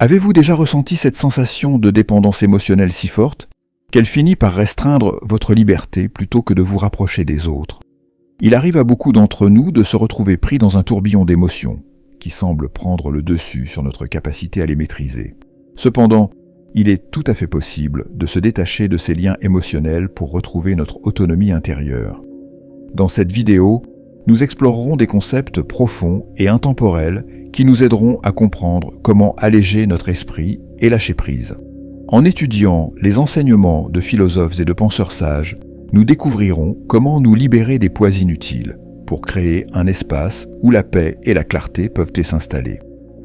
Avez-vous déjà ressenti cette sensation de dépendance émotionnelle si forte qu'elle finit par restreindre votre liberté plutôt que de vous rapprocher des autres? Il arrive à beaucoup d'entre nous de se retrouver pris dans un tourbillon d'émotions qui semble prendre le dessus sur notre capacité à les maîtriser. Cependant, il est tout à fait possible de se détacher de ces liens émotionnels pour retrouver notre autonomie intérieure. Dans cette vidéo, nous explorerons des concepts profonds et intemporels qui nous aideront à comprendre comment alléger notre esprit et lâcher prise. En étudiant les enseignements de philosophes et de penseurs sages, nous découvrirons comment nous libérer des poids inutiles pour créer un espace où la paix et la clarté peuvent s'installer.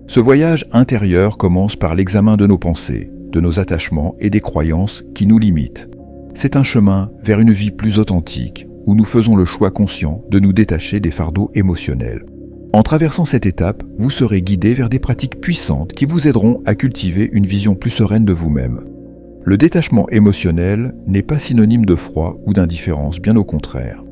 Ce voyage intérieur commence par l'examen de nos pensées, de nos attachements et des croyances qui nous limitent. C'est un chemin vers une vie plus authentique, où nous faisons le choix conscient de nous détacher des fardeaux émotionnels. En traversant cette étape, vous serez guidé vers des pratiques puissantes qui vous aideront à cultiver une vision plus sereine de vous-même. Le détachement émotionnel n'est pas synonyme de froid ou d'indifférence, bien au contraire.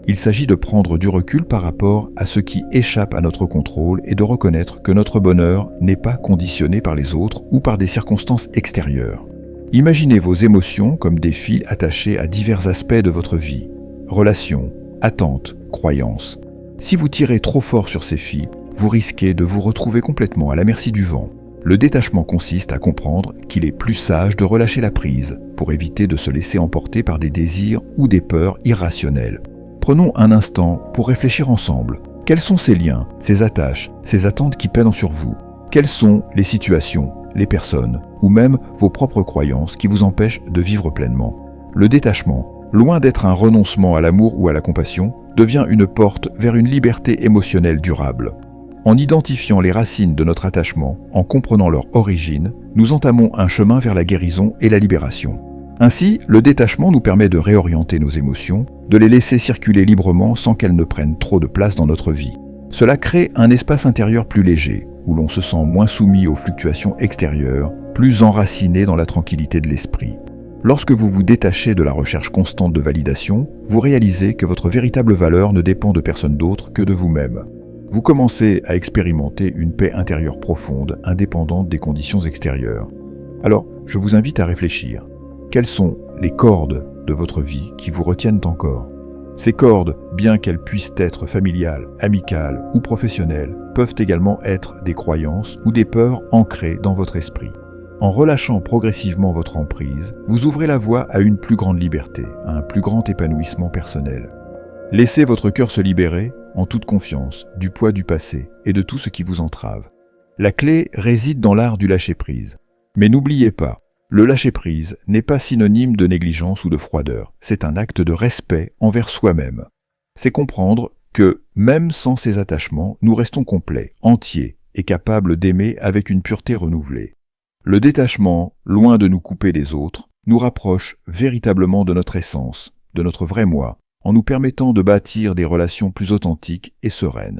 Il s'agit de prendre du recul par rapport à ce qui échappe à notre contrôle et de reconnaître que notre bonheur n'est pas conditionné par les autres ou par des circonstances extérieures. Imaginez vos émotions comme des fils attachés à divers aspects de votre vie. Relations, attentes, croyances. Si vous tirez trop fort sur ces fils, vous risquez de vous retrouver complètement à la merci du vent. Le détachement consiste à comprendre qu'il est plus sage de relâcher la prise pour éviter de se laisser emporter par des désirs ou des peurs irrationnelles. Prenons un instant pour réfléchir ensemble. Quels sont ces liens, ces attaches, ces attentes qui pèsent sur vous? Quelles sont les situations, les personnes ou même vos propres croyances qui vous empêchent de vivre pleinement? Le détachement, loin d'être un renoncement à l'amour ou à la compassion, devient une porte vers une liberté émotionnelle durable. En identifiant les racines de notre attachement, en comprenant leur origine, nous entamons un chemin vers la guérison et la libération. Ainsi, le détachement nous permet de réorienter nos émotions, de les laisser circuler librement sans qu'elles ne prennent trop de place dans notre vie. Cela crée un espace intérieur plus léger, où l'on se sent moins soumis aux fluctuations extérieures, plus enraciné dans la tranquillité de l'esprit. Lorsque vous vous détachez de la recherche constante de validation, vous réalisez que votre véritable valeur ne dépend de personne d'autre que de vous-même. Vous commencez à expérimenter une paix intérieure profonde, indépendante des conditions extérieures. Alors, je vous invite à réfléchir. Quelles sont les cordes de votre vie qui vous retiennent encore? Ces cordes, bien qu'elles puissent être familiales, amicales ou professionnelles, peuvent également être des croyances ou des peurs ancrées dans votre esprit. En relâchant progressivement votre emprise, vous ouvrez la voie à une plus grande liberté, à un plus grand épanouissement personnel. Laissez votre cœur se libérer, en toute confiance, du poids du passé et de tout ce qui vous entrave. La clé réside dans l'art du lâcher-prise. Mais n'oubliez pas, le lâcher-prise n'est pas synonyme de négligence ou de froideur, c'est un acte de respect envers soi-même. C'est comprendre que, même sans ces attachements, nous restons complets, entiers et capables d'aimer avec une pureté renouvelée. Le détachement, loin de nous couper des autres, nous rapproche véritablement de notre essence, de notre vrai moi, en nous permettant de bâtir des relations plus authentiques et sereines.